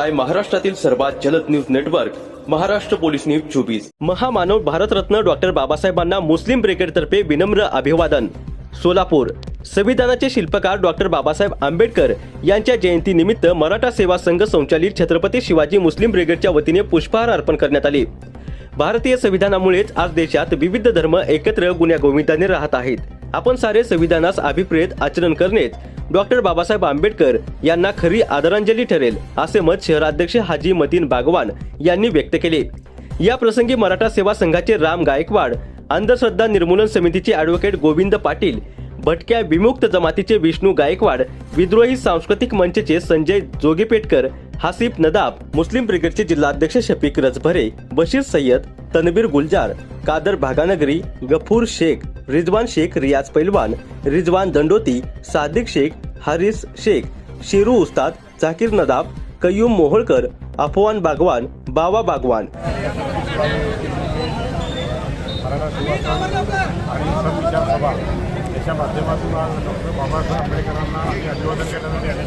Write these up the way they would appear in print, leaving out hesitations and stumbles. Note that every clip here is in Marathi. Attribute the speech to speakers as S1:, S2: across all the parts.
S1: पाहताय महाराष्ट्रातील सर्वात जलद news network Maharashtra police news 24। महामानव भारतरत्न डॉक्टर बाबासाहेबांना मुस्लिम ब्रिगेडतर्फे विनम्र अभिवादन। सोलापूर संविधानाचे शिल्पकार डॉक्टर बाबासाहेब आंबेडकर यांच्या जयंतीनिमित्त मराठा सेवा संघ संचालित छत्रपती शिवाजी मुस्लिम ब्रिगेडच्या वतीने पुष्पहार अर्पण करण्यात आले। भारतीय संविधानामुळेच आज देशात विविध धर्म एकत्र गुण्यागोविंदाने राहत आहेत। आपण सारे संविधानास अभिप्रेत आचरण करणेच डॉक्टर बाबासाहेब आंबेडकर यांना खरी आदरांजली ठरेल, असे मत शहराध्यक्ष हाजी मतीन बागवान यांनी व्यक्त केले। या प्रसंगी मराठा सेवा संघाचे राम गायकवाड, अंधश्रद्धा निर्मूलन समितीचे ॲडव्होकेट गोविंद पाटील, भटक्या विमुक्त जमातीचे विष्णू गायकवाड, विद्रोही सांस्कृतिक मंचचे संजय जोगेपेटकर, हासिफ नदाब, मुस्लिम ब्रिगेडचे जिल्हाध्यक्ष शफीक रजभरे, बशीर सय्यद, तनबीर गुलजार, कादर भागानगरी, गफूर शेख, रिजवान शेख, रियाज पैलवान, रिजवान दंडोती, सादिक शेख, हारिस शेख, शिरू उस्ताद, जाकीर नदाब, कय्यूम मोहोळकर, अफवान बागवान, बावा बागवान
S2: याच्या माध्यमातून आज डॉक्टर बाबासाहेब आंबेडकरांना अभिवादन करण्यासाठी आले।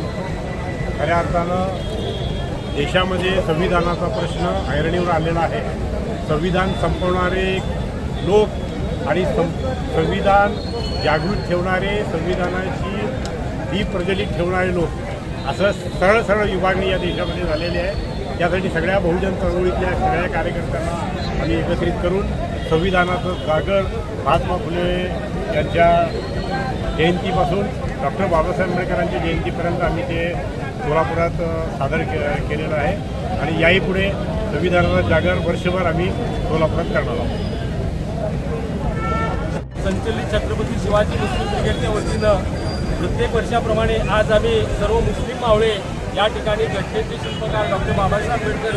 S2: खऱ्या अर्थानं देशामध्ये संविधानाचा प्रश्न ऐरणीवर आलेला आहे। संविधान संपवणारे लोक आणि संविधान जागृत ठेवणारे, संविधानाची दीप प्रज्वलित ठेवणारे लोक, असं सरळ सरळ विभागणी या देशामध्ये झालेली आहे। त्यासाठी सगळ्या बहुजन चळवळीतल्या सगळ्या कार्यकर्त्यांना आम्ही एकत्रित करून संविधानाचं जागर महात्मा फुले यांच्या जयंतीपासून डॉक्टर बाबासाहेब आंबेडकरांच्या जयंतीपर्यंत आम्ही ते सोलापुरात सादर केलेलं आहे आणि याही पुढे संविधानाचा जागर वर्षभर आम्ही सोलापुरात करणार आहोत।
S3: संचलित छत्रपती शिवाजी मुस्लिम ब्रिगेडच्या वतीनं प्रत्येक वर्षाप्रमाणे आज आम्ही सर्व मुस्लिम मावळे या ठिकाणी घटनेचे शिल्पकार डॉक्टर बाबासाहेब आंबेडकर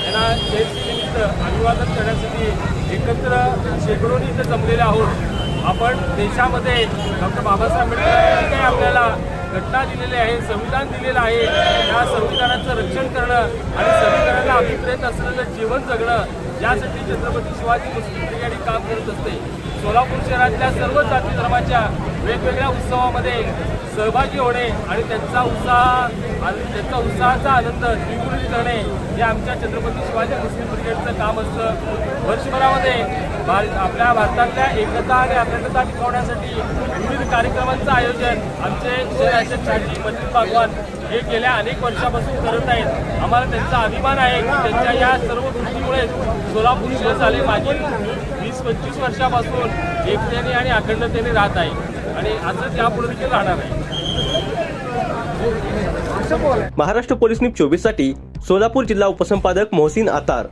S3: यांना जयंतीनिमित्त अभिवादन करण्यासाठी एकत्र शेकडोनी इथं जमलेले आहोत। आपण देशामध्ये डॉक्टर बाबासाहेब आंबेडकरांनी काही आपल्याला घटना दिलेली आहे, संविधान दिलेलं आहे, या संविधानाचं रक्षण करणं आणि संविधानाला अभिप्रेत असलेलं जीवन जगणं यासाठी छत्रपती शिवाजी मुस्लिम ब्रिगेड काम करत असते। सोलापूर शहरातल्या सर्व जाती धर्माच्या वेगवेगळ्या उत्सवामध्ये सहभागी होणे आणि त्यांचा उत्साहाचा आनंद द्विगुणित करणे हे आमच्या छत्रपती शिवाजी मुस्लिम ब्रिगेडचं काम असतं। वर्षभरामध्ये आपल्या भारतातल्या एकता आणि अखंडता टिकवण्यासाठी विविध कार्यक्रमांचं आयोजन आमचे शहराध्यक्ष हाजी मतीन बागवान हे गेल्या अनेक वर्षापासून करत आहेत। आम्हाला त्यांचा अभिमान आहे की त्यांच्या या सर्व कृतीमुळे सोलापूर शहर झाले मागील 20-25 वर्षापासून एकतेने आणि अखंडतेने राहत आहे आणि असंच यापुढे देखील राहणार आहे।
S1: महाराष्ट्र पोलीस न्यूज 24 साठी सोलापूर जिल्हा उपसंपादक मोहसिन आतार।